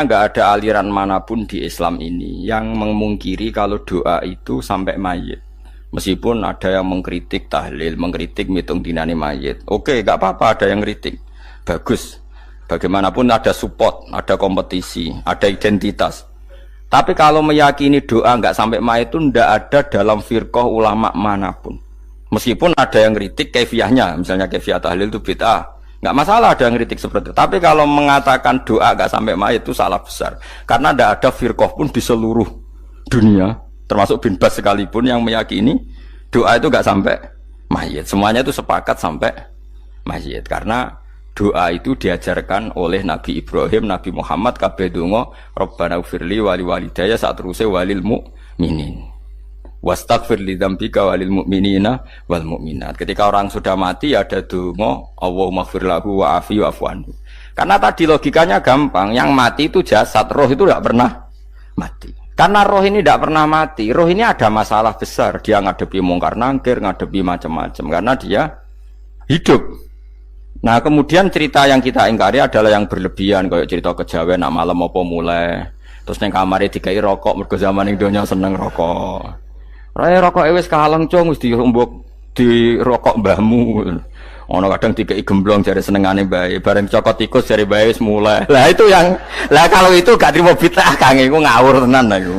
Nggak ada aliran manapun di Islam ini yang memungkiri kalau doa itu sampai mayit. Meskipun ada yang mengkritik tahlil, mengkritik mitung dinani mayit. Oke, nggak apa-apa ada yang kritik. Bagus. Bagaimanapun ada support, ada kompetisi, ada identitas. Tapi kalau meyakini doa nggak sampai mayit itu nggak ada dalam firqah ulama manapun. Meskipun ada yang kritik kaifiahnya, misalnya kaifiah tahlil itu bid'ah. Nggak masalah ada yang kritik seperti itu. Tapi kalau mengatakan doa nggak sampai mayit itu salah besar. Karena tidak ada firqah pun di seluruh dunia, termasuk bin Baz sekalipun yang meyakini doa itu nggak sampai mayit. Semuanya itu sepakat sampai mayit. Karena doa itu diajarkan oleh Nabi Ibrahim, Nabi Muhammad, kabeh donga Rabbana ufirli wali walidayya saat terusé walil mu'minin. Wastaghfir li dzambika walil mu'minina wal mu'minat. Ketika orang sudah mati ada donga Allahumma ighfir lahu wa afi wa'fu anhu. Karena tadi logikanya gampang, yang mati itu jasad, roh itu tidak pernah mati. Karena roh ini tidak pernah mati, roh ini ada masalah besar, dia ngadepi mungkar nangkir, ngadepi macam-macam karena dia hidup. Nah, kemudian cerita yang kita ingkari adalah yang berlebihan, kayak cerita kejawen nak malam apa mulai, terus neng kamare dikai rokok mergo zaman ning donya seneng rokok. Raya rokok wis kaleng cung wis dirombok di rokok mbahmu. Ono kadang dikei gemblong jare senengane bae, bareng cokot tikus jare bae wis mulai. Lah itu yang kalau itu gak trimo bid'ah Kang, iku ngawur tenan iku.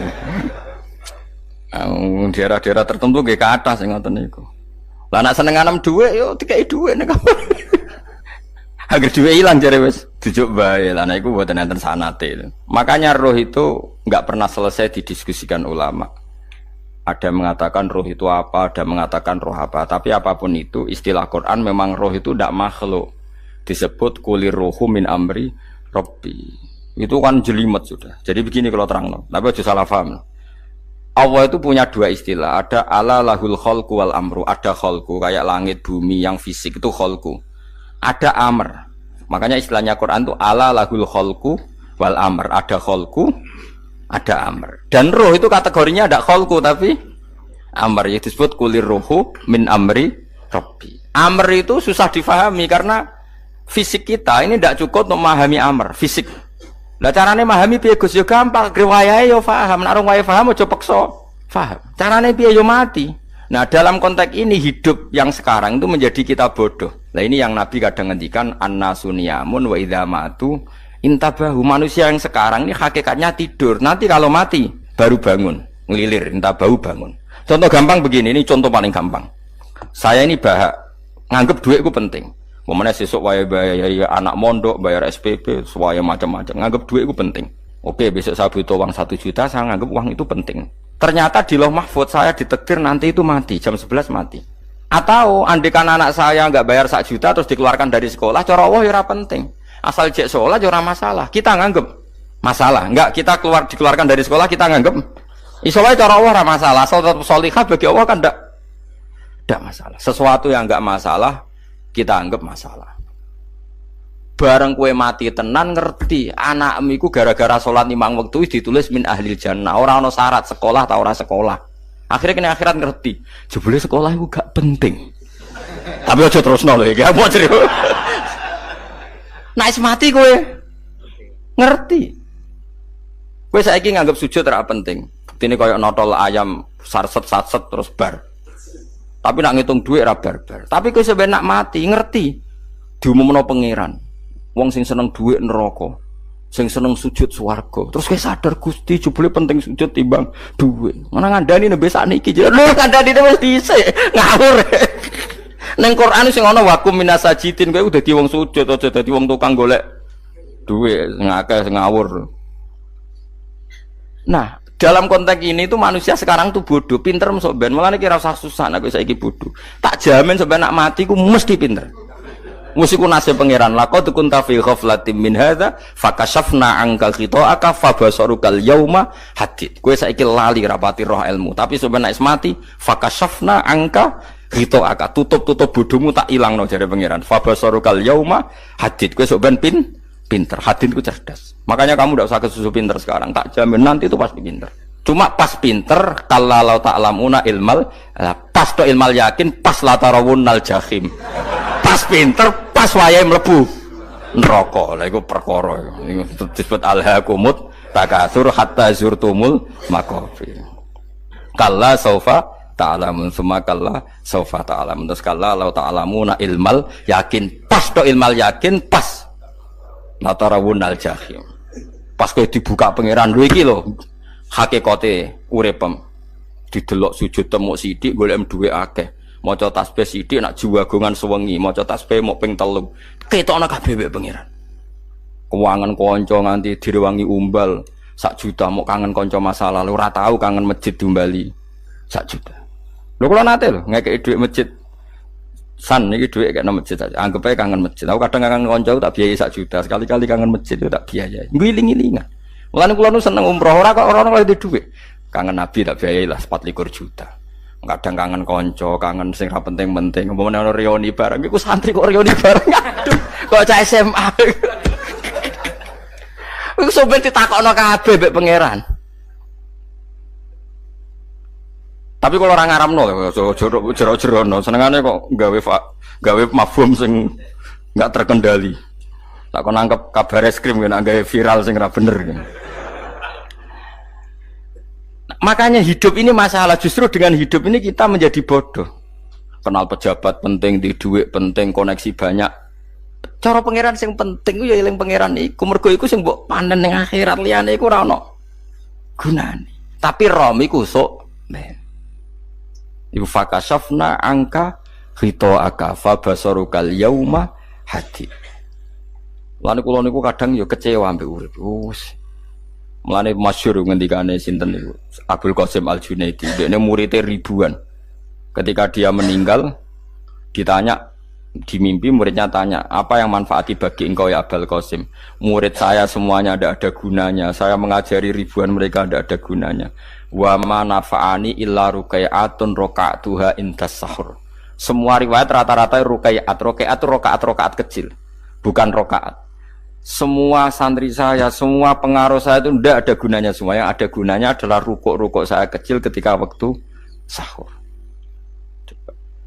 Daerah-daerah tertentu nggih ke atas sing ngoten niku. Lah nek senengane dhuwit yo dikei dhuwit nek. Agar dhuwit ilang jare wis dijuk bae. Lah niku mboten enten sanate. Makanya roh itu enggak pernah selesai didiskusikan ulama. Ada mengatakan roh itu apa, ada mengatakan roh apa. Tapi apapun itu, istilah Quran memang roh itu tidak makhluk. Disebut kulir rohu min amri Rabbi. Itu kan jelimet sudah. Jadi begini kalau terang, tapi aja salah paham. Allah itu punya dua istilah. Ada ala lahul kholku wal amru. Ada kholku, kayak langit, bumi yang fisik itu kholku. Ada amr. Makanya istilahnya Quran itu ala lahul kholku wal amr. Ada kholku, ada amr. Dan roh itu kategorinya ada kholku tapi amr, yang disebut kulir rohu min amri Rabbi. Amr itu susah difahami karena fisik kita ini tidak cukup untuk memahami amr fisik. Lah carane memahami piye Gus? Ya gampang, riwayahe yo paham, nek ora paham aja peksa paham. Carane piye yo mati. Nah, dalam konteks ini hidup yang sekarang itu menjadi kita bodoh. Nah, ini yang Nabi kadang ngendikan annasuniyamun wa idza matu intabahu. Manusia yang sekarang ini hakikatnya tidur. Nanti kalau mati baru bangun, ngelilir, intabahu bangun. Contoh gampang begini, ini contoh paling gampang. Saya ini nganggep duit itu penting. Momennya sesuk wae bayar anak mondok, bayar SPP, semuanya macam-macam. Nganggep duit itu penting. Oke, besok saya butuh uang 1 juta, saya nganggep uang itu penting. Ternyata di Lauh Mahfudz saya ditakdir nanti itu mati, jam 11 mati. Atau andikan anak saya nggak bayar 1 juta terus dikeluarkan dari sekolah, cara Allah ya penting. Asal cek sholat ora masalah. Kita nganggep masalah. Enggak, kita dikeluarkan dari sekolah kita nganggep iso wae cara Allah ora masalah. Asal tetap sholihah bagi Allah kan enggak masalah. Sesuatu yang enggak masalah kita anggap masalah. Bareng kue mati tenan ngerti anakmu iku gara-gara sholat 5 waktu ditulis min ahlil jannah. Ora ono syarat sekolah ta ora sekolah. Akhirnya kena akhirat ngerti. Jebule sekolah iku gak penting. Tapi aja terusno lho iki. Apa cerita? Nah, mati kowe ngerti. Kowe saiki nganggep sujud ora penting. Buktine koyo notol ayam sarset-sarset terus bar. Tapi nak ngitung duit ora bar-bar. Tapi kowe sampe nak mati ngerti diumumno pangeran. Wong sing seneng duit neraka, sing seneng sujud swarga. Terus kowe sadar Gusti jebule penting sujud timbang duit. Mana ngandani nembe sakniki. Lho ngandani wis dhisik. Ngawur. Neng Quran sing ana wakum minasajidin kowe dadi wong sujud aja dadi wong tukang golek duit ngakeh ngawur. Nah, dalam konteks ini tuh manusia sekarang tuh bodoh, pinter mosok ben. Mulane kira usah susah nek saiki bodoh. Tak jamin sampai nak mati ku mesti pinter. Mesti ku nasib pangeran. Laqad kunta fi ghaflatin min hadza fakashafna anka khita'aka fabasarukal yauma hadid. Kowe saiki lali rapati roh ilmu, tapi sampai nak mati fakashafna angka Rito aka tutup bodohmu tak ilang no jare pangeran. Fabasarukal yauma hadid. Kowe sok ben pinter. Hadid ku cerdas. Makanya kamu tidak usah kesusu pinter sekarang. Tak jamin nanti itu pasti pinter. Cuma pas pinter kalau ta'lamuna ilmal pas to ilmal yakin pas la tarawunnal jahim. Pas pinter pas wayahe mlebu neraka. Lha iku perkara iku disebut alhaakumut takatsur hatta zurtumul maqabir. Kalla saufa ta'lamun summa kalla saufa ta'lamun. Terus kalla law ta'lamuna ilmal yakin. Pas tok ilmal yakin pas. Natarawunal jahim. Pas kowe dibuka pangeran lho iki lho hakikate uripem. Didelok sujud temuk sithik golek duwe akeh. Maca tasbih sithik nak jiwagongan sewengi, maca tasbih mok ping 3. Ketokno kabeh wek pangeran. Kewangan kanca nganti direwangi umbal 1 juta mok kangen kanca masa lalu ora tau kangen masjid diumbali 1 juta. Lho kula nate lho ngekeki dhuwit masjid. San iki dhuwit kena masjid aja. Anggap ae kangen masjid. Aku kadang kangen kanca tak biayai 1 juta, sekali-kali kangen masjid itu tak biayai. Ngiling-ngilingan. Mulane kula nu seneng umroh ora kok ora oleh dhuwit. Kangen Nabi tak biayai lah 24 juta. Kadang kangen konco, kangen sing ra penting-penting. Umpamane ana reuni bareng iku santri kok reuni bareng. Aduh, kok cah SMA. Iku sampe ditakokno kabeh mbek pangeran. Tapi kalau orang ngaramno jero-jerono senengane kok gawe mafhum sing enggak terkendali. Tak kon nangkep kabar eskrim nek gawe viral sing ra bener. Makanya hidup ini masalah, justru dengan hidup ini kita menjadi bodoh. Kenal pejabat penting, di duit penting, koneksi banyak. Cara pangeran sing penting ya eling pangeran iku, mergo iku sing mbok panen ning akhirat, liyane iku ora ono gunane. Tapi rom iku sok men. Iku fakasafna angka ghita'aka fa basarukal yauma hadid. Lan kula niku kadang ya kecewa ambek urip. Mulane masyhur ngendikane sinten niku Abdul Qasim Al-Junaidi, dekne muridé ribuan. Ketika dia meninggal ditanya di mimpi, muridnya tanya, "Apa yang manfaati bagi engkau ya Abdul Qasim?" "Murid saya semuanya tidak ada gunanya. Saya mengajari ribuan mereka tidak ada gunanya. Wa ma nafa'ani illa ruqai'atun raqa'tuha indas sahur." Semua riwayat rata-rata ruqai'at. Ruqai'at itu rakaat-rakaat kecil, bukan rakaat. Semua santri saya, semua pengaruh saya itu tidak ada gunanya semua. Yang ada gunanya adalah rukuk-rukuk saya kecil ketika waktu sahur.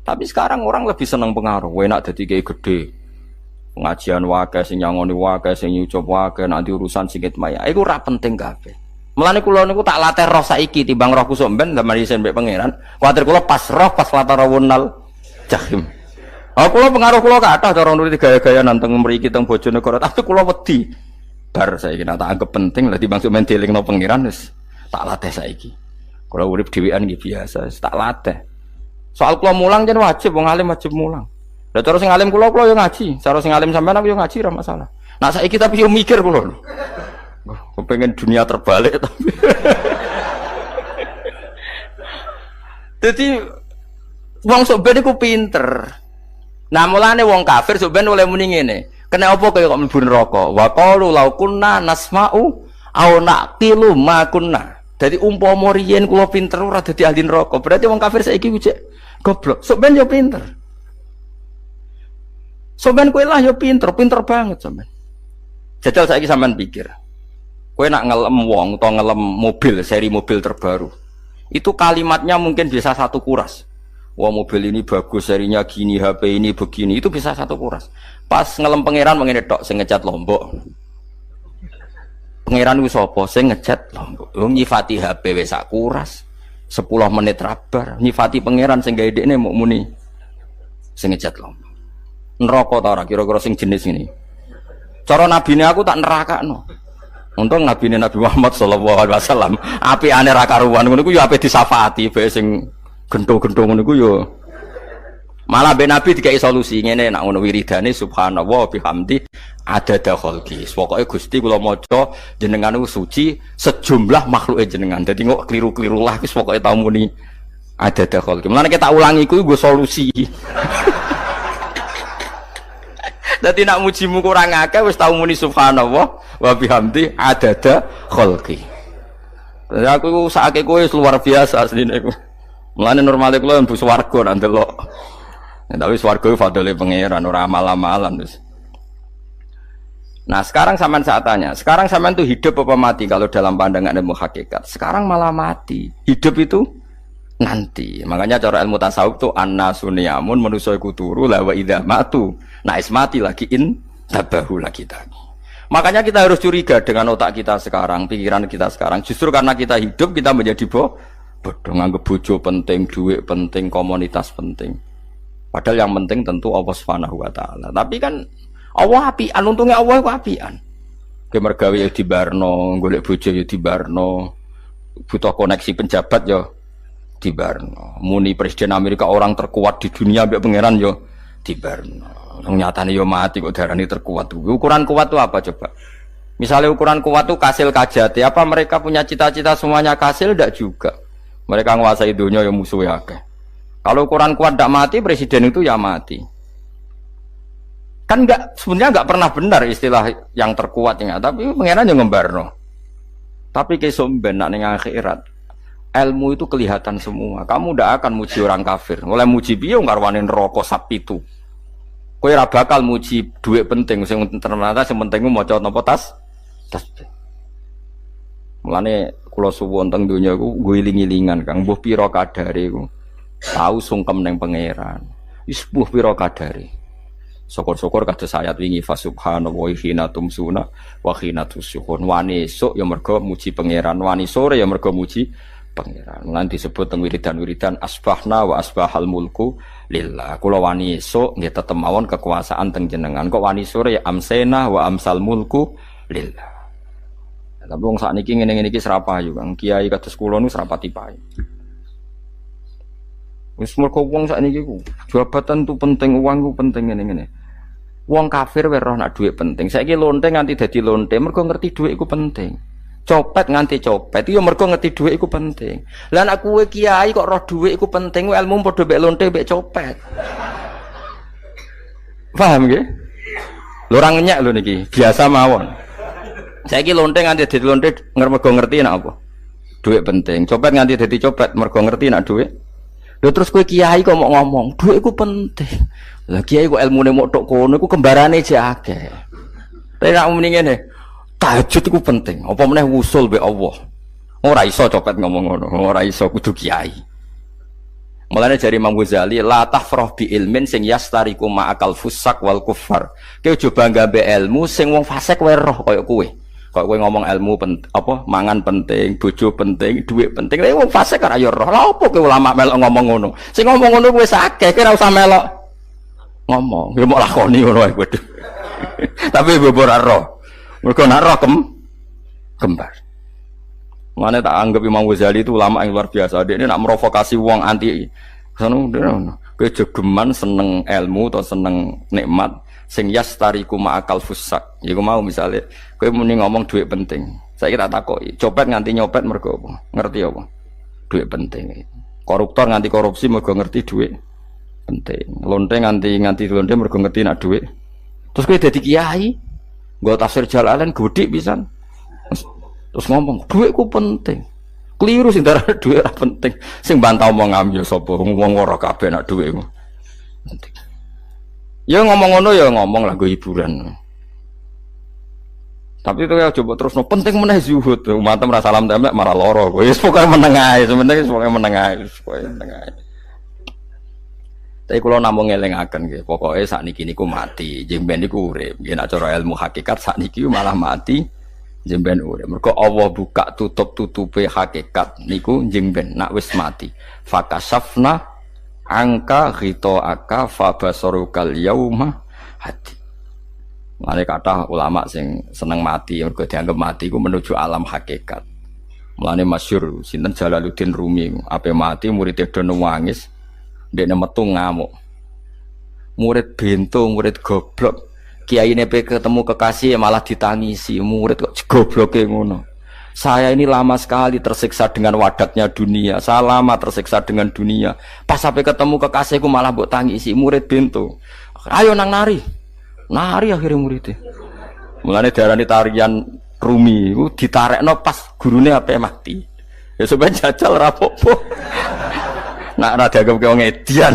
Tapi sekarang orang lebih senang pengaruh. Enak jadi kayak gede. Pengajian wakai, sing nyangoni wakai, sing nyucup wakai, nanti urusan singkit maya. Itu ora penting kabeh. Mulane kula niku tak latih roh saiki timbang roh kusuk ben zaman isen mbek pangeran. Kuwatir kula pas roh pas latarawunal jahim. Kula pengaruh kula kathah cara nuruti gaya-gaya nanteng mriki teng Bojonegoro, tapi kula wedi. Bar saiki tak anggap penting lah timbang men delingno pangeran wis tak latih saiki. Kula urip dhewean nggih biasa, wis tak latih. Soal kula mulang jan wajib wong alim wajib mulang. Lah cara sing alim kula yo ngaji, cara sing alim sampean aku yo ngaji ora masalah. Nah saiki tapi yo mikir kula. Kepengen dunia terbalik tapi. Jadi wong sok ben iku pinter. Nah mulane wong kafir sok ben oleh muni ngene. Kena apa kaya kok mlebu neraka? Wa qalu law kunna nasma'u aw naqilu ma kunna. Dadi umpama riyen kula pinter ora dadi ahli neraka. Berarti wong kafir saiki wujek goblok. Sok ben yo pinter. Sok ben kowe lah yo pinter banget sampean. Jajal saiki sampean pikir. Kowe nak ngelem wong utawa ngelem mobil, seri mobil terbaru. Itu kalimatnya mungkin bisa 1 kuras. Wah mobil ini bagus, serinya gini, HP ini begini, itu bisa 1 kuras. Pas ngelem pangeran mengene tok sing ngecat Lombok. Pangeran ku sapa sing ngecat Lombok? Wong nyifati HP wis sak kuras. 10 menit rabar, nyifati pangeran sing gawe dekne mok muni sing ngecat Lombok. Neraka ta ora kira-kira sing jenis ini. Cara nabine aku tak nerakakno. Untung nabine Nabi Muhammad sallallahu alaihi wasallam apikane ra karuan ngono iku ya ape disafaati bae sing gento-gento ngono iku yo malah ben Nabi dikai solusi ngene nek ngono wiridane subhanallah bihamdi adada khalqi. Pokoke Gusti kula maca jenengan niku suci sejumlah makhluke jenengan. Dadi kok kliru-kliru lah wis pokoke tau muni adada khalqi. Mulane kita ulangi iku nggo solusi. Dadi nak mujimu kurang akeh wis tau muni subhanallah wa bihamdi adada khalqi. Dadi aku sakake kowe luar biasa asline iku. Mulane normale kula mlebu swarga nak ndelok. Tapi swarga iku fadhole pangeran ora amal-amalan wis. Nah, sekarang sampean saat tanya, sekarang sampean tuh hidup apa mati kalau dalam pandangan ilmu hakikat? Sekarang malah mati. Hidup itu nanti. Makanya cara ilmu tasawuf tuh annasu niyamun manusa iku turu la wa idza matu. Nah, is mati lagi tabahu lagi tadi. Makanya kita harus curiga dengan otak kita sekarang, pikiran kita sekarang. Justru karena kita hidup kita menjadi bodoh, nganggep bojo penting, duit penting, komunitas penting. Padahal yang penting tentu Allah Subhanahu wa taala. Tapi kan Allah apian, untungnya Allah itu apian. Ke mergawe ya dibarno, golek bojo ya dibarno. Butuh koneksi pejabat ya dibarno. Muni presiden Amerika orang terkuat di dunia mbek pangeran ya dibarno. Nyatane yo mati kok darani terkuat. Ukuran kuat itu apa coba? Misalnya ukuran kuat itu kasil kajati, apa mereka punya cita-cita semuanya kasil? Tidak juga. Mereka menguasai dunia yang musuhnya akeh. Kalau ukuran kuat tidak mati, presiden itu ya mati. Kan sebenarnya enggak pernah benar istilah yang terkuat ya, tapi pangeran yang ngembarno. Tapi kesomben nak ning akhirat, ilmu itu kelihatan semua. Kamu tidak akan muji orang kafir. Oleh muji piye ngarwani neraka sapi itu. Kowe ora bakal muji duit penting, sing ternyata sing penting maca napa tasbih. Mulane kula suwun teng donya iku ngiling-ilingan Kang, mbuh pira kadare iku. Tau sungkem ning pangeran. Wis mbuh pira kadare. Syukur-syukur kados ayat wingi fa subhanallahi hina tumsuna wa hina tusyukun. Wani esuk ya mergo muji pangeran, wani sore ya mergo muji pangeran. Lan disebut teng wiridan-wiridan asbahna wa asbahal mulku lillah. Kula wani esuk nggih tetep mawon kekuasaan teng jenengan. Kok wani sore ya amsena wa amsal mulku lillah. Tapi wong sakniki ngene-ngene iki serapayu Kang. Kiai kados kula nu serapati payu. Wis mergo wong sakniki ku jabatan tu penting, uang ku penting ngene-ngene. Wong kafir wae roh nak dhuwit penting. Saiki lonte nganti dadi lonte mergo ngerti dhuwit iku penting. Copet nganti copet iya mergo ngerti dhuwit iku penting. Lah nek kowe kiai kok roh dhuwit iku penting, ilmu padha mek lonte mek copet. Paham nggih? Lho ora ngenyek lho niki, biasa mawon. Saiki lonte nganti dadi lonte mergo ngerti nek apa? Dhuwit penting. Copet nganti dadi copet mergo ngerti nek dhuwit. Lho terus kowe kiai kok mau ngomong, dhuwit iku penting. Lah kiai kok ilmune mok tok kono iku kembarane jek akeh. Tapi nek muni ngene, tahajud iku penting. Apa meneh wusul be Allah. Ora iso copet ngomong ngono, ora iso kudu kiai. Mulane jari Imam Ghazali, la tafrah bi ilmin sing yastariku ma'akal fusak wal kufar. Kowe aja bangga be ilmu sing wong fasik wae roh kaya kowe. Kok kowe ngomong ilmu apa mangan penting, bojo penting, duit penting. Lah wong fasik ora ya roh. Lah opo kowe ulama melok ngomong ngono? Sing ngomong ngono kowe akeh, kowe ora usah melok ngomong. Ya mok lakoni ngono wae kowe. Tapi bobor roh. Mergo nak roh kembar. Mane tak anggap Imam Ghazali itu ulama yang luar biasa. Dia ini nak merovokasi wong anti sono kowe jogeman seneng ilmu atau seneng nikmat sing yastariku ma'akal fusak. Iku mau misale kowe muni ngomong duit penting. Saiki tak takoki, copet nganti nyopet mergo apa? Ngerti apa? Duit penting. Koruptor nganti korupsi mergo ngerti duit penting. Lonte nganti lonte mergo ngerti nak duit. Terus kowe dadi kiai, nggo tafsir Jalalain godik pisan. Terus ngomong, duitku penting. Keliru sing darah duit ora penting. Sing bantah omong ambil sapa wong ora kabeh nak duitmu. Penting. Ya ngomong ngono ya ngomong lah go hiburan. Tapi itu ya coba terus no penting meneh zuhud. Umatem ra salam templek marah loro. Wis pokoke meneng ae, sementing pokoke meneng ae, pokoke meneng ae. Tapi kula namung ngelingaken nggih, pokoke sakniki niku mati, jeng ben niku urip. Nggih nek cara ilmu hakikat sakniki malah mati. Jemben urip. Mergo Allah buka tutup-tutupe hakikat niku jemben nak wis mati. Fakasafna angka ghitaaka fabasarukal yauma hadi. Mane kathah ulama sing seneng mati mergo dianggap mati iku menuju alam hakikat. Mulane masyhur sinten Jalaluddin Rumi ape mati murid do nangis ndekne metu ngamuk. Murid bento, murid goblok. Kiai ini ketemu kekasih malah ditangisi, murid kok gobloke ngono. Saya ini lama sekali tersiksa dengan wadatnya dunia. Saya lama tersiksa dengan dunia. Pas sampai ketemu kekasihku malah mbok tangisi, murid bento. Ayo nang nari. Nari akhirnya muridnya. Mulane diarani tarian Rumi iku ditarekno pas gurune ape mati. Ya sampeyan jajal ora apa-apa. Nak ora dianggap wong edian.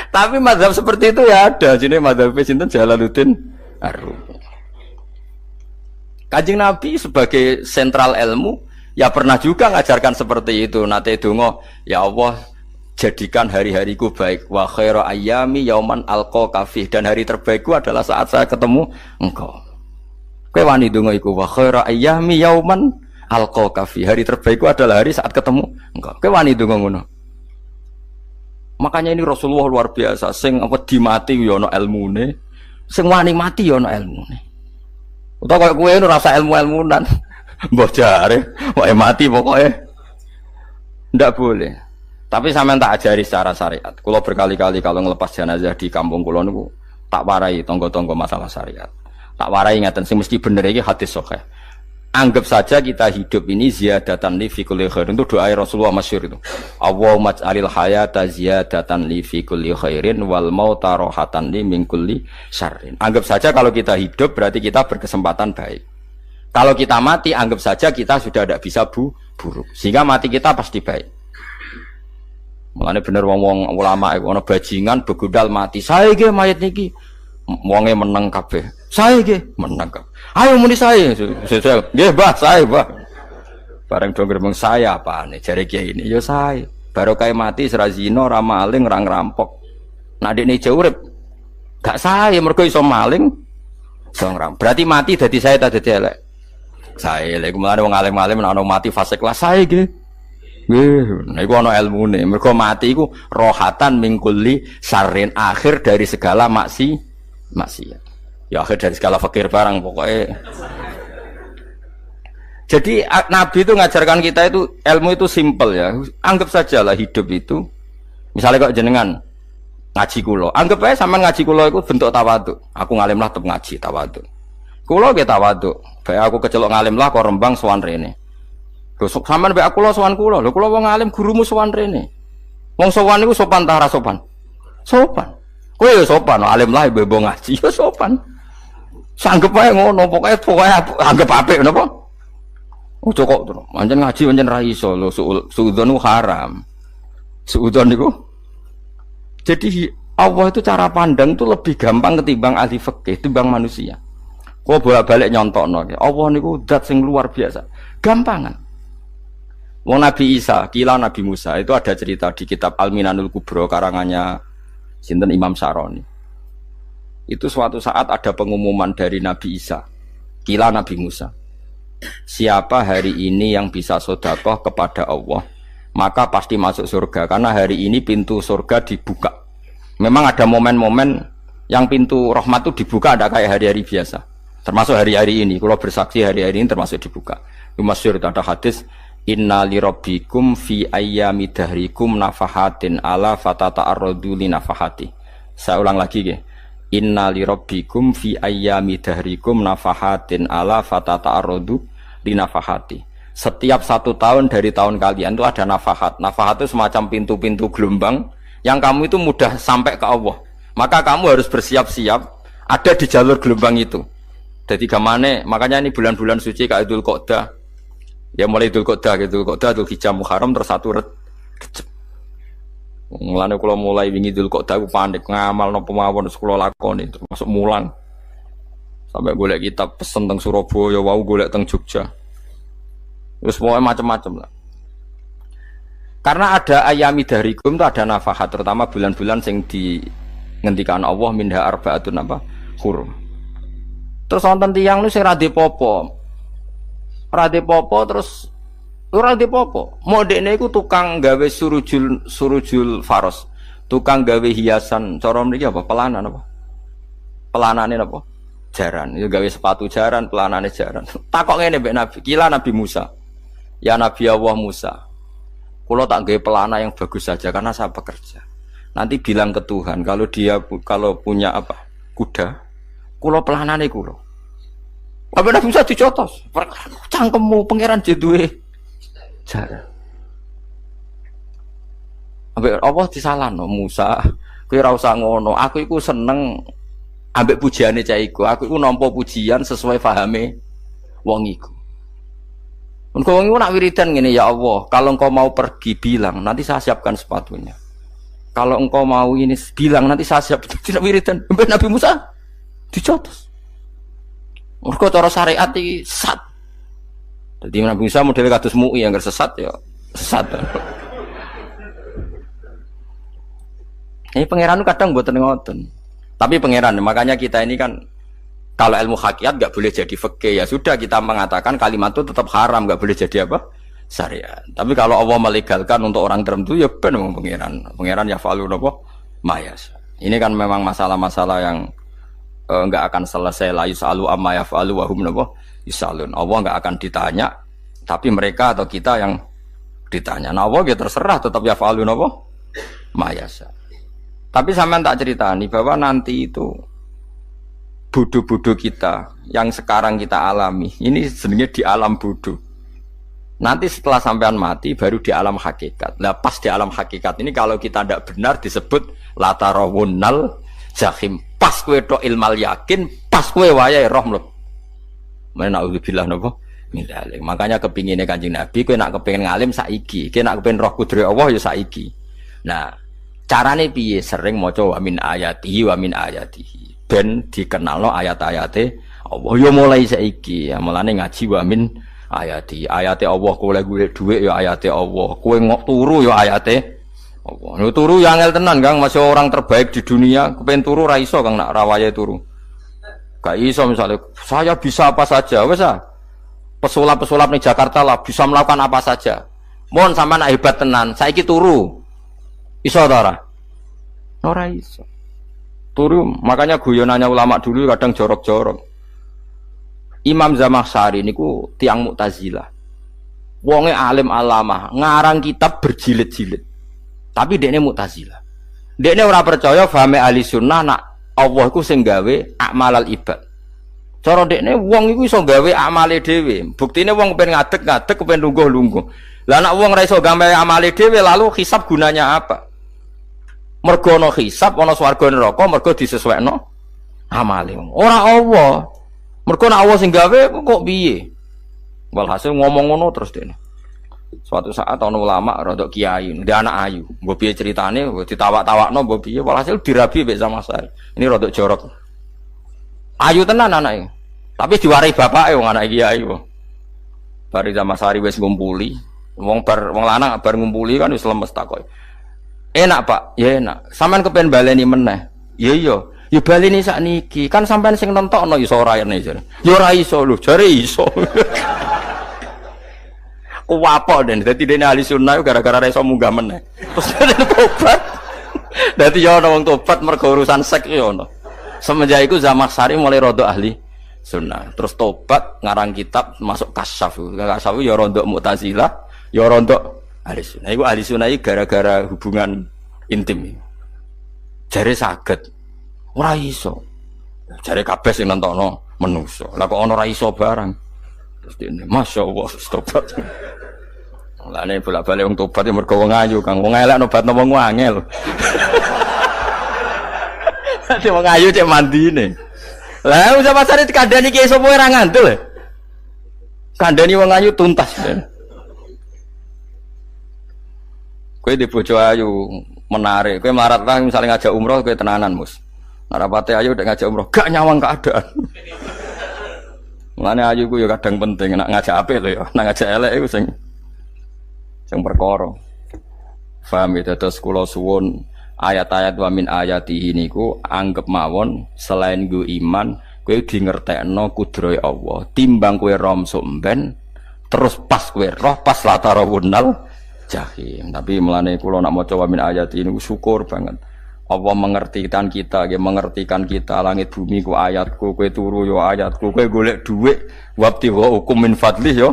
Tapi mazhab seperti itu ya ada. Jadi mazhab sinten Jalaluddin Ar-Rumi. Kanjeng Nabi sebagai sentral ilmu ya pernah juga ngajarkan seperti itu. Nate donga, ya Allah jadikan hari-hariku baik. Wa khairu ayyami yauman alqa kafih, dan hari terbaikku adalah saat saya ketemu engkau. Kowe wani donga iku wa khairu ayyami yauman alqa kafih. Hari terbaikku adalah hari saat ketemu engkau. Kowe wani donga ngono. Makanya ini Rasulullah luar biasa, sing apa dimati yo ana ilmune, sing wani mati yo ana ilmune. Utawa kowe ora rasa ilmu-ilmunan. Mbah jare, wae mati pokoknya ndak boleh. Tapi sampean tak ajari secara syariat. Kulo berkali-kali kalau ngelepas jenazah di kampung kulo niku tak warai tonggo-tonggo masalah syariat. Tak warai ngaten sing mesti bener iki hadis sahih. Anggap saja kita hidup ini ziyadatan li fi kulli khairin, itu doa Rasulullah masyhur itu. Allahumma ij'alil hayata ziyadatan li fi kulli khairin wal mauta rahatan li min kulli syarrin. Anggap saja kalau kita hidup berarti kita berkesempatan baik. Kalau kita mati, anggap saja kita sudah tidak bisa buruk. Sehingga mati kita pasti baik. Mulane bener wong-wong ulama iku ana bajingan begudal mati. Saya nggih mayit niki. Wonge meneng kabeh. Saya nggih meneng kabeh. Ayo muni saya. Nggih, Mbah, saya, Mbah. Bareng do gremeng saya apane jare kiai ini. Ya saya. Barokah mati ora zina, ora maling, ora ngerampok. Nek dekne jauh urip gak saya mergo iso maling, iso ngerampok. Berarti mati dadi saya ta dadi elek. Saya lek mulane wong alim-alim nek ana mati fase kelas saya nggih. Nggih, niku ana ilmune. Mergo mati iku rohatan mingkuli syarrin, akhir dari segala maksiat. Ya akhir dari segala fakir barang pokoknya. Jadi Nabi itu ngajarkan kita itu ilmu itu simple ya. Anggap saja lah hidup itu. Misalnya kok jenengan ngaji kulo, anggap aja sampean ngaji kulo itu bentuk tawaduk. Aku ngalim lah tetep ngaji tawaduk. Kulo ge tawaduk. Baik aku kecelok ngalim lah kok Rembang sowan rene. Lho sampean mbek aku lo sowan kulo. Lho kulo wong ngalim gurumu sowan rene. Wong sowan niku sopan ta ora sopan? Sopan. Kowe ya sopan, alim lah ibu ngaji ya sopan. Sanggep ae ngono, pokoknya anggap apik napa? Ojo kok terus. Pancen ngaji pancen ra iso lho, suudzon haram. Suudzon niku. Jadi Allah itu cara pandang itu lebih gampang ketimbang ahli fikih, ketimbang manusia. Kok bolak-balik nyontokno. Allah niku zat sing luar biasa. Gampangan. Wong Nabi Isa, kila Nabi Musa itu ada cerita di kitab Al-Minanul Kubro karangannya sinten Imam Saroni. Itu suatu saat ada pengumuman dari Nabi Isa, kila Nabi Musa. Siapa hari ini yang bisa sedekah kepada Allah, maka pasti masuk surga karena hari ini pintu surga dibuka. Memang ada momen-momen yang pintu rahmat itu dibuka, ada kayak hari-hari biasa. Termasuk hari-hari ini, kalau bersaksi hari-hari ini termasuk dibuka. Masyhur ada hadis, inna li rabbikum fi ayyami dahrikum nafahatin ala fatata'arradu li nafahati. Saya ulang lagi ya. Inna li rabbikum fi ayyami dahrikum nafahatin ala fatata'arradu li nafahati. Setiap 1 tahun dari tahun kalian itu ada nafahat. Nafahat itu semacam pintu-pintu gelombang yang kamu itu mudah sampai ke Allah. Maka kamu harus bersiap-siap ada di jalur gelombang itu. Jadi gamane, makanya ini bulan-bulan suci kayak Dzul Qa'dah. Ya mulai Dzul Qa'dah, Dzul Hijjah, Muharram terus 1 Rejab. Mulane kula mulai wingi Dzul Qa'dah aku panik ngamal napa mawon kula lakoni termasuk mulang. Sampai golek kitab pesen teng Surabaya, wau golek teng Jogja. Terus pokoknya macam-macam lah. Karena ada ayami dahrikum itu ada nafahat, terutama bulan-bulan sing di ngendikan Allah minha arbaatun apa? Hurum. Terus wonten tiyang nu sing ra dipopo. Ra dipopo terus ora dipopo. Modene iku tukang gawe surujul faros. Tukang gawe hiasan, cara mriki apa? Pelanan apa? Pelanane apa? Jaran. Ya gawe sepatu jaran, pelanane jaran. Takok ngene mbek Nabi, kila Nabi Musa. Ya Nabi Allah Musa. Kulo tak gawe pelana yang bagus saja karena saya bekerja. Nanti bilang ke Tuhan kalau punya apa? Kuda. Kulo pelanane kulo. Apa Nabi Musa dicotos? Cangkemmu pangeran duwe jaran. Ambek Allah disalahno Musa, kowe ora usah ngono. Aku iku seneng ambek pujiane cah iku. Aku iku nampa pujian sesuai pahame wong iku. Engko wong iku nak wiridan ngene, ya Allah, kalau engkau mau pergi bilang, nanti saya siapkan sepatunya. Kalau engkau mau ini bilang, nanti saya siap. Tidak wiridan. Ambek Nabi Musa dicotos. Mergo cara syariat iki sesat. Dadi Nabi Musa model kados MUI yang sesat ya sesat. Ini pangeran kadang buat ngoten. Tapi pangeran, makanya kita ini kan kalau ilmu hakikat nggak boleh jadi fikih, ya sudah kita mengatakan kalimat itu tetap haram, nggak boleh jadi apa? Syariat. Tapi kalau Allah melegalkan untuk orang tertentu, ya benar pangeran. Pangeran ya falu nopo mayas. Ini kan memang masalah-masalah yang nggak akan selesai. La yusalu amma yafalu wa hum nopo yusalun. Allah nggak akan ditanya, tapi mereka atau kita yang ditanya. Nah Allah ya terserah, tetap ya falu nopo mayas. Tapi sampean tak ceritani bahwa nanti itu bodoh-bodoh kita yang sekarang kita alami ini sebenarnya di alam bodoh. Nanti setelah sampean mati baru di alam hakikat. Nah pas di alam hakikat ini kalau kita tidak benar disebut latarawunnal jahim. Pas kue tok ilmal yakin, pas kue wayai roh mleb. Mana naudzubillah napa? Mindalik. Makanya kepinginnya Kanjeng Nabi, kue nak kepingin ngalim saiki, kue nak kepingin roh kudri Allah ya saiki. Nah carane piye? Sering maca wa min ayatihi ben dikenalno ayat-ayate Allah ya mulai saiki ya mulane ngaji wa min ayate Allah kowe golek dhuwit ya ayate Allah kowe ngok turu ya ayate Allah yo turu ya angel tenan Kang masih orang terbaik di dunia kepen turu ra iso Kang nak rawaye turu gak iso misalnya saya bisa apa saja wis ah pesulap-pesulap ning Jakarta lah bisa melakukan apa saja mohon sampean hebat tenan saiki turu iso ta ora iso turu, makanya guyonannya ulama dulu kadang jorok-jorok. Imam Zamakhsyari niku tiang Mu'tazilah. Wonge alim alama, ngarang kitab berjilid-jilid. Tapi dekne Mu'tazilah. Dekne ora percaya fahame ahli sunnah nak Allah iku sing gawe akmalal ibad. Cara dekne wong iku iso gawe amale dhewe. Buktine wong kepen ngadeg-ngadeg, kepen lungguh-lungguh. Lah nek wong ora iso gawe amale dhewe lalu hisab gunanya apa? Mergo ana hisab ana swarga neraka mergo disesuaikno amale ora Allah mergo nek Allah sing gawe kok piye walhasil ngomong ngono terus dene suatu saat ana ulama rada kiai ndek anak ayu mbok piye critane ditawak-tawakno mbok piye walhasil dirabi mek Zamakhsyari ini rada jorok ayu tenan anake tapi diwarai bapake wong anak kiai kok bari Zamakhsyari wis ngumpuli wong lanang bar ngumpuli kan wis lemes takoki enak Pak, ya enak. Sampean kepen baleni meneh. Ya iya, ya baleni sakniki. Kan sampean sing nentokno iso ora ene jare. Ya ora iso lho, jare iso. Kuwapok den, dadi dene ahli sunnah gara-gara ora iso munggah meneh. Terus tobat. Dadi ya ana wong tobat mergo urusan seks ya ono. Semenjak iku Zamakhsyari mulai rada ahli sunnah. Terus tobat ngarang kitab masuk kasyaf. Kasyaf ya rada Mu'tazilah, ya rada ahli sunnah. Iku ahli sunnah gara-gara hubungan intim. Jare saged. Ora iso. Jare kabeh sing nentokno menungso. Lah kok ana ora iso barang. Terus dene masyaallah tobat. Lah nek bolak-balik wong tobat ya mergo wong ayu Kang. Wong elek nobatno wong angel. Dadi wong ayu cek mandine. Lah usah pasare dikandani ki sapa ora ngandel. Kandani wong ayu tuntas. Kowe di bojo ayu menarik, kowe melarat lah misalnya ngajak umroh kowe tenanan mus. Narapate ayu udah ngajak umroh, gak nyawang keadaan. Mulane ayu ku ya kadang penting, nak ngajak apik lho ya, nak ngajak elek iku sing perkara. Paham ya terus kula suwun ayat-ayat wa min ayatihi niku anggap mawon selain go iman, kowe di ngertekno kudrohe Allah. Timbang kowe rom somben terus pas kowe roh pas latarawunnal jahim. Tapi melane kula nak maca wa min ayati niku syukur banget. Allah mengertikan kita, dia mengertikan kita langit bumi ku ayatku, kowe turu yo ayatku, kowe golek dhuwit wabti wa hukum min fadlih yo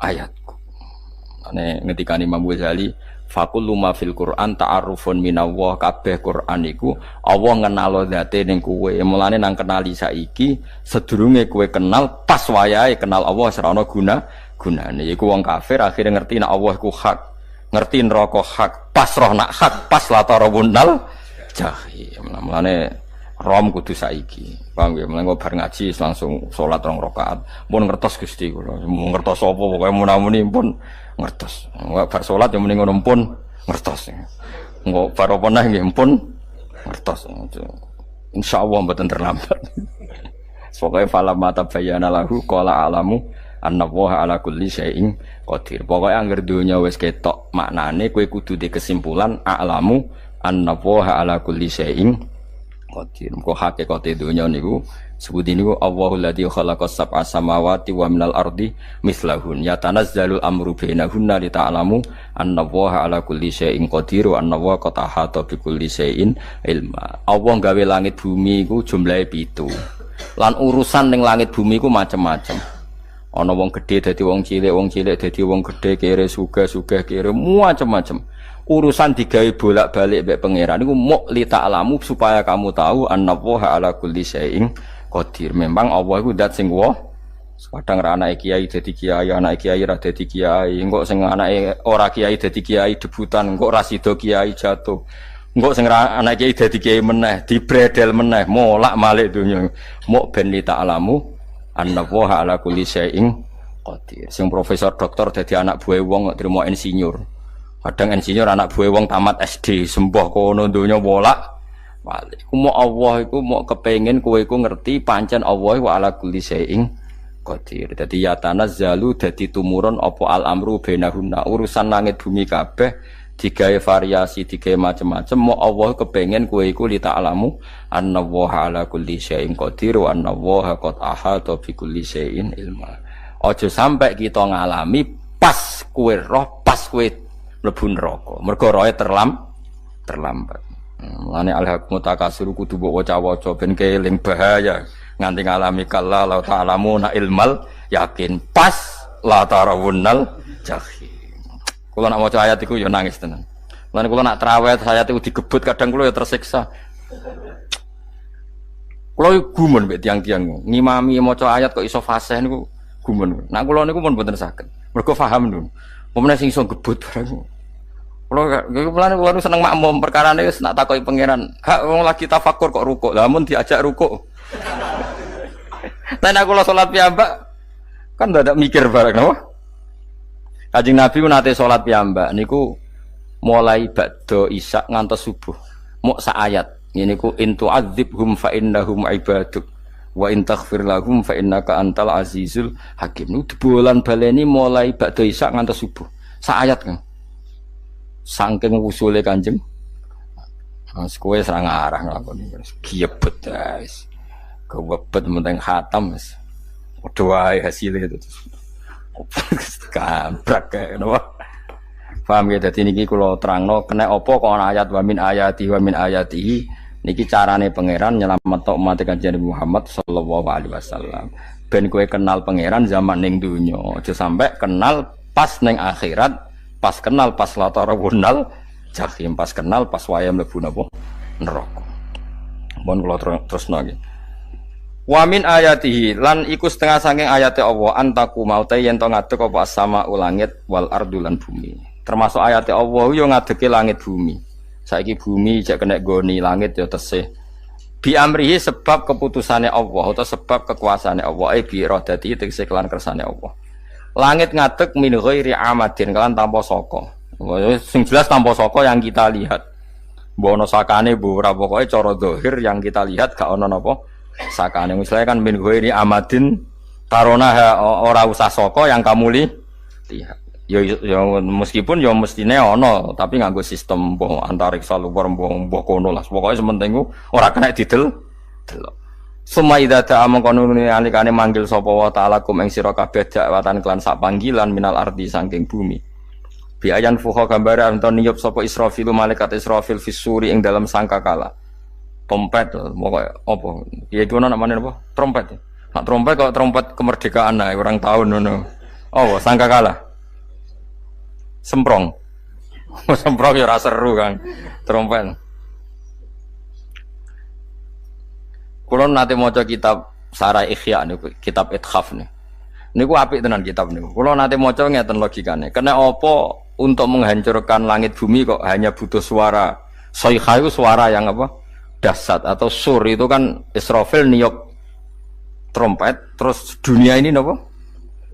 ayatku. Ane ngendikane Imam Ghazali, faqullu ma fil Qur'an ta'arufun minallah, kabeh Qur'an iku Allah ngenalo zate ning kowe. Mulane nang kenali saiki sedurunge kowe kenal pas wayahe kenal Allah ora ana gunane. Iku wong kafir akhirnya ngerti nek Allah iku hak, ngerti neraka hak, pas roh nak hak, pas latarawunnal jahim. Mulane rom kudu saiki. Paham ya? Mulane bar ngaji langsung salat 2 rakaat. Mun ngertos Gusti kula. Mun ngertos apa pokoke munamuni pun ngertos. Bar salat ya muni ngono pun ngertos. Engko bar apa neh nggih pun ngertos. Insyaallah mboten terlambat. Pokoke falamma tabayyana lahu qala alamu annallaha ala kulli syai'in qadir. Pokoke anggere donya wis ketok maknane kowe kudu di kesimpulan a'lamu annallaha ala kulli syai'in qadir. Kok hakikate donya niku sebut niku Allahul ladzi khalaqas sab'a samawati wa minal ardi mislahun yatanazzalul amru bainahunna li ta'lamu annallaha ala kulli syai'in qadir wa annallaha qad ahata bi kulli syai'in ilma. Allah gawe langit bumi iku jumlahe 7. Lan urusan ning langit bumi iku macam-macam. Ana wong gedhe dadi wong cilik dadi wong gedhe, kere sugih kere macam-macam. Urusan digawe bolak-balik mbek pangeran niku muk li ta'lamu supaya kamu tahu annallaha ala kulli syai'in qadir. Memang Allah iku zat sing kadang ra anake kiai dadi kiai, anake kiai ra dadi kiai, engko sing anake ora kiai dadi kiai debutan, engko ra sida kiai jatuh. Engko sing anake kiai dadi kiai meneh, dibredel meneh, molak-malik donya. Muk ben li ta'lamu annallaha ala kulli syai'in qadir. Sing profesor doktor dadi anak buah wong kok trimo insinyur. Kadang insinyur anak buah wong tamat SD, sembah kono donya bolak balik. Ku mau Allah iku mau kepengin kowe iku ngerti pancen Allah wa ala kulli syai'in qadir. Dadi ya tanazzalu dadi tumurun apa al amru bainahunna. Urusan langit bumi kabeh digawe variasi, digawe macam-macam. Mau Allah kepengin kowe iku li ta'lamu annallaha ala kulli syai'in qadir wa annallaha qad ahata bi kulli syai'in ilma. Aja sampai kita ngalami pas kowe roh, pas kowe mlebu neraka. Mergo roe terlambat. Mulane al-haqmu takasur kudu mbok waca-waca ben keling bahaya nganti ngalami kalla la ta'lamuna ilmal yakin pas la tarawunnal jahim. Kula nak maca ayat iku ya nangis tenan. Mulane kula nak traweh ayat iku digebut kadang kula ya tersiksa. Kula gumun mbek tiang-tiang ngimami maca ayat kok iso fasih niku gumun. Nak kula niku pun mboten saged. Mergo paham lho. Pemene sing iso gebut barang. Kula seneng makmum perkarane wis nak takoki pangeran. Hak wong lagi tafakur kok rukuk. Lah mun diajak rukuk. Nek kula salat piyambak kan ndak mikir barang napa? Kanjeng Nabi ku nate salat piyambak niku mulai ba'da isya ngantos subuh. Mok sak ayat. Niku in tu'adzibhum fa innahum ibaduk wa in taghfir lahum fa innaka antal azizul hakim. Niku debolan baleni mulai ba'da isya ngantos subuh. Sak ayat kan. Saking usule Kanjeng. Mas kowe serang arah nglakoni wis giebet guys. Kewebet menteng khatam wis. Padha wae hasile itu. Kabrak kae napa. Paham ya dadi niki kula terangno kena apa kok ana ayat wa min ayati niki carane pangeran nyelametno umat Kanjeng Muhammad sallallahu alaihi wasallam. Ben kowe kenal pangeran zaman ning donya, aja sampai kenal pas ning akhirat. Pas kenal pas latarawunal jahim, pas kenal pas wayam mlebu napa neraka. Mun kula terusno nggih. Wa min ayatihi lan iku setengah saking ayate Allah antaku maute yen to ngadeg apa sama ulangit wal ardu lan bumi. Termasuk ayate Allah yo ngadege langit bumi. Saiki bumi jek kena goni langit yo tesih. Bi amrihi sebab keputusane Allah atau sebab kekuasaane Allah bi iradati tegese kelan kersane Allah. Langit ngadeg min ghairi amadin kelan tanpa saka. Sing jelas tanpa saka yang kita lihat. Mbok ana sakane mbok ora pokoke cara zahir yang kita lihat gak ana napa sakane. Misalnya kan min ghairi amadin tarona ora usah saka yang kamu lihat. Ya meskipun ya mestine ana tapi nganggo sistem mbok antariksa luar mbok kono lah. Pokoke sementing ora kena didel delok. Suma idza ta'a mangkonune alikane manggil sapa wa ta'ala kum ing sira kabeh dakwatan kelan sak panggilan minal ardi saking bumi. Bi ayan fuha gambare anton niyup sapa Israfil malaikat Israfil fisuri ing dalam sangkakala. Trompet pokoke apa? Ya iku ana namane apa? Trompet. Nak trompet kok trompet kemerdekaan ae orang tahun ngono. Oh, sangkakala. Semprong. Semprong ya ora seru kan. Trompet. Kulo nate maca kitab Sarah Ikhya niku, kitab Ithaf niku. Niku apik tenan kitab niku. Kulo nate maca ngeten logikane. Kena apa untuk menghancurkan langit bumi kok hanya butuh suara. Sayha itu suara yang apa? Dahsyat atau sur itu kan Israfil niup trompet terus dunia ini napa?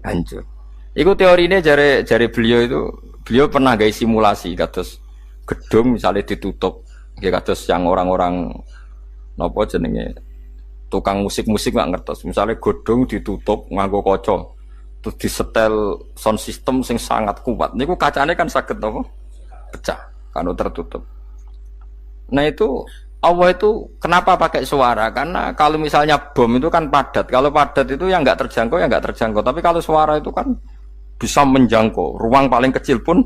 Hancur. Iku teorine jare beliau pernah gawe simulasi kados gedung misalnya ditutup nggih kados yang orang-orang napa jenenge tukang musik-musik nggak ngertos. Misalnya godong ditutup nganggo kaca, terus disetel sound system sing sangat kuat. Niku kacane kan saged apa? Pecah, kan tertutup. Nah itu Allah itu kenapa pakai suara? Karena kalau misalnya bom itu kan padat. Kalau padat itu yang nggak terjangkau ya nggak terjangkau. Tapi kalau suara itu kan bisa menjangkau. Ruang paling kecil pun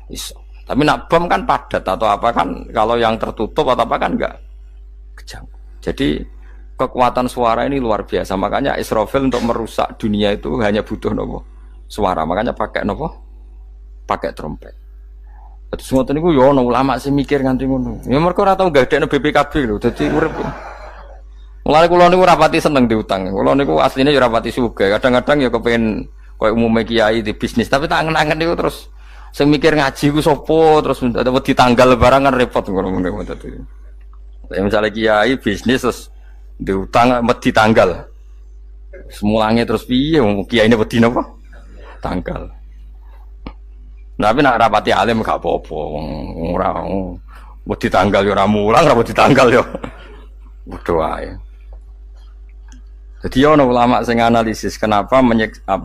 bisa. Tapi nak bom kan padat atau apa kan? Kalau yang tertutup atau apa kan nggak kejangkau. Jadi kekuatan suara ini luar biasa. Makanya Israfil untuk merusak dunia itu hanya butuh nopo suara. Makanya pakai nopo, pakai trompet. Terus ngoten niku yo ana ulama sing mikir nganti ngono. Ya mergo ora tau gagdekno BPKB lho, dadi urip. Mulane kula niku rapati seneng diutang. Kula niku asline yo rapati sugih. Kadang-kadang ya kepengin koyo umume kiai di bisnis, tapi tak angen-angen niku terus sing mikir ngaji ku sapa, terus wedi tanggal barang kan repot ngono dadi. Ya misalnya kiai bisnis terus diutang wedi tanggal. Semulange terus piye wong kiyaine wedi napa? Tanggal. Tapi nak rapati alim gak apa-apa, ora wedi tanggal yo ora mulang, ora wedi tanggal yo padha wae. Jadi ono ulama sing analisis kenapa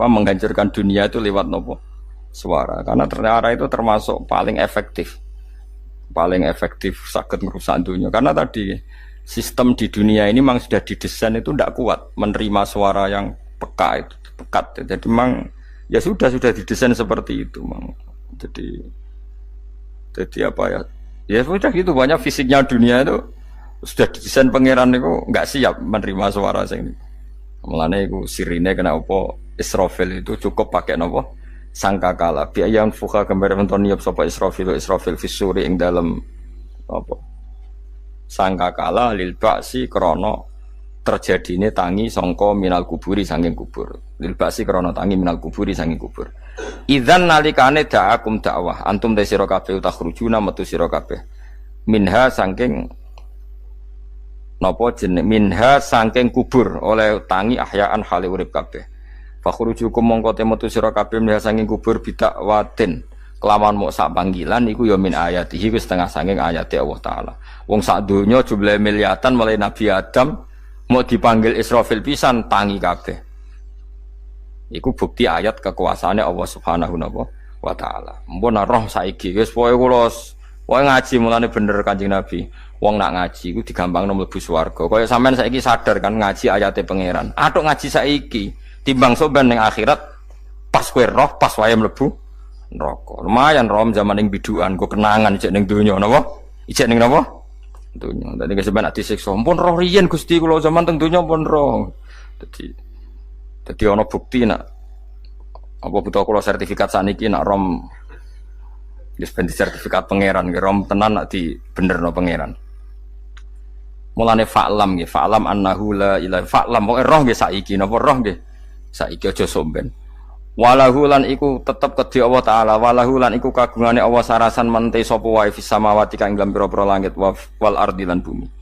menghancurkan dunia itu lewat nopo? Suara. Karena ternyata itu termasuk paling efektif. Paling efektif sakit merusak dunia. Karena tadi sistem di dunia ini memang sudah didesain itu tidak kuat menerima suara yang peka itu, pekat. Jadi memang ya sudah didesain seperti itu, memang. Jadi apa ya? Ya sudah gitu, banyak fisiknya dunia itu sudah didesain pangeran itu nggak siap menerima suara sing. Mulane iku sirine kena apa Israfil itu cukup pakai napa sangkakala. Biayan fuka gambar menton niap sapa Israfil fisuri ing dalam apa sangkakala lil ba'si krana terjadine tangi sangka minal kuburi saking kubur. Lil ba'si krana tangi minal kuburi saking kubur. Idzan nalikane da'akum dakwah antum te sira kabeh takhrujuna metu sira kabeh minha saking napa jeneng minha saking kubur oleh tangi ahyaan hale urip kabeh fakhrujukum mongko te metu sira kabeh minha saking kubur bidak watin kelawan mok sak panggilan iku ya min ayatihi wis setengah saking ayate Allah taala wong sak donya jumlah miliatan mulai Nabi Adam mau dipanggil Israfil pisan tangi kabeh. Iku bukti ayat kekuasaannya Allah Subhanahu wa taala. Mumpun roh saiki wis pokoke kula wae ngaji mulane bener Kanjeng Nabi. Wong nak ngaji iku digampangno mlebu swarga. Kaya sampean saiki sadar kan ngaji ayate pangeran. Atuk ngaji saiki timbang soban ning akhirat pas kowe roh pas wae mlebu neraka. Lumayan rom zaman ning bidukan go kenangan ijek ning donya napa? Ijek ning napa? Donya. Dadi keseban ati siksa. Mumpun roh riyen Gusti kula zaman teng donya pun roh. Jadi ono bukti nak apa butuh kalau sertifikat saniki nak rom dispendi sertifikat pangeran rom tenan nak di bener no pangeran. Mulane fa'lam nggih fa'lam annahu la ilaha fa'lam pokoke roh nggih saiki napa roh nggih saiki aja somben. Walahu lan iku tetep kedhi Allah taala walahu lan iku kagungane Allah sarasan mente sapa wae fis samawati kang ing pira-pira langit wal ardi lan bumi.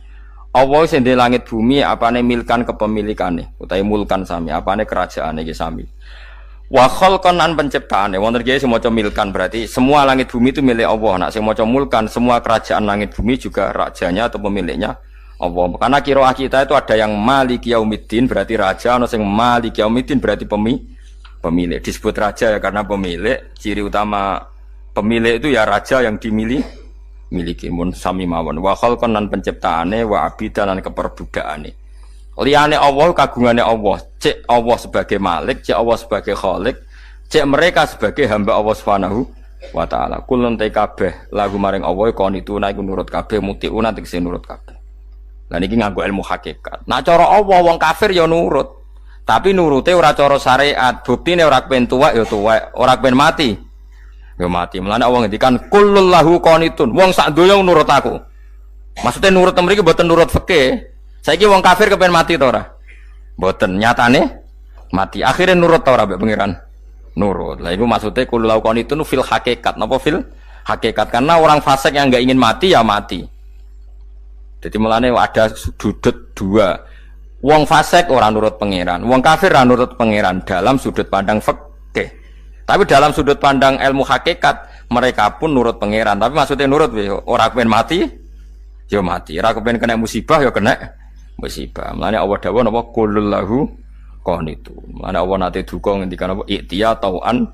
Allah sing ndek langit bumi apane milkan kepemilikane utawi mulkan sami apane kerajaane iki sami wa khalqan an penciptaane wonten iki sing maca milkan berarti semua langit bumi itu milik Allah nak sing maca mulkan semua kerajaan langit bumi juga rajanya atau pemiliknya Allah karena qiraah kita itu ada yang maliki yaumiddin berarti raja ana sing maliki yaumiddin berarti pemilik disebut raja ya karena pemilik ciri utama pemilik itu ya raja yang dimiliki miliki mun sami mawon wa khalqan lan penciptaane wa abidan lan keperbudakane liyane Allah kagungane Allah cek Allah sebagai malik cek Allah sebagai khalik cek mereka sebagai hamba Allah Subhanahu wa taala kulun te kabeh lagu maring Allah konituna iku nurut kabeh mutiuna tegese nurut kabeh lan iki nganggo ilmu hakikat nak cara Allah wong kafir ya nurut tapi nurute ora cara syariat buktine ora kepen tuwek ya tuwek ora kepen mati ya mati. Mulane Allah ngendikan kullul lahu qanitun. Wong sak donya nurut aku. Maksudnya nurut mriki mboten nurut fikih. Saiki wong kafir kepen mati to ora? Mboten, nyatane mati. Akhirnya nurut to ora mbek pangeran? Nurut. Lah iku maksudnya kullul lahu qanitun fil hakikat. Napa fil hakikat? Karena orang fasik yang enggak ingin mati ya mati. Jadi mulane ada sudut dua. Wong fasik ora nurut pangeran, wong kafir ora nurut pangeran dalam sudut pandang fikih. Tapi dalam sudut pandang ilmu hakikat mereka pun nurut pangeran. Tapi maksudnya nurut orang kepen mati, ya mati. Orang kepen kena musibah, ya kena musibah. Mulane Allah dawuh napa qulul lahu qanitun. Mulane Allah nate duka ngendikan apa iktiya tauan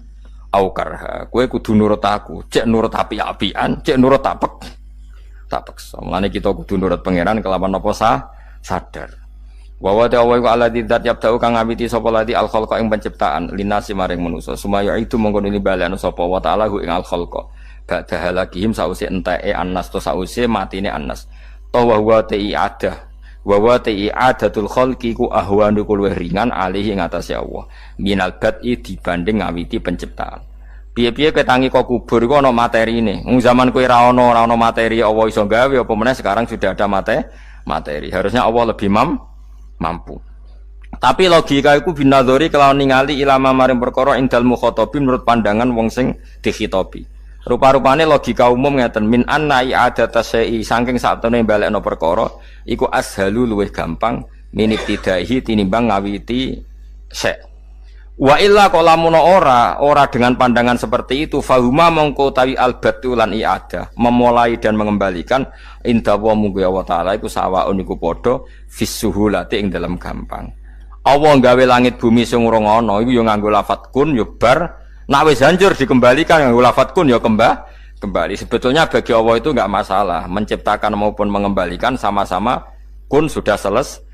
au karha. Kowe kudu nurut aku. Cek nurut api-apian, cek nurut apek. tak peksa. Mulane kita kudu nurut pangeran kelawan apa sadar. Wa wa ta'ala wa alladzi dzat yabda'u kang ngawiti sapa lati al khalqa ing penciptaan linasi maring manusa. Sumaya itu mongko nili balekno sapa wa ta'ala hu ing al khalqa. Ba'da halakihim sause enteke annas to sause matine annas. To wa huwa ta'iadah. Wa wa ta'iadatul khalqi ku ahwanu luwih ringan alih ing atase Allah. Minal bad'i dibanding ngawiti penciptaan. Piye-piye ketangi kok kubur iku ana materine. Wong zaman kowe ora ana materi Allah iso gawe apa meneh sekarang sudah ada materi. Harusnya Allah lebih mampu. Tapi logika iku binadzori kelawan ningali ilama maring perkara indal mukhatabin menurut pandangan wong sing dikhitobi. Rupa-rupane logika umum ngeten min anna i'adata syai'i saking satune balekno perkara iku ashalu luwih gampang minibtidaihi tinimbang ngawiti syai'. Wa illa qalamun ora dengan pandangan seperti itu fahuma mongko tawi albatu lan i'adah memulai dan mengembalikan inda wa munggu Allah taala iku sawaun iku padha fisuhulati ing dalam gampang. Allah gawe langit bumi sing ora ana iku ya nganggo lafat kun ya bar nek wis hancur dikembalikan nganggo lafat kun ya kembali. Sebetulnya bagi Allah itu enggak masalah menciptakan maupun mengembalikan sama-sama kun sudah selesai.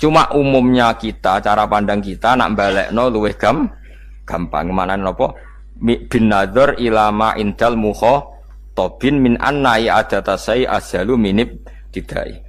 Cuma umumnya kita, cara pandang kita nak balekno luwih gampang. Mana napa? Bin nadzar ilama indal mukhatabin min anna i'adata sai ashalu minib didai.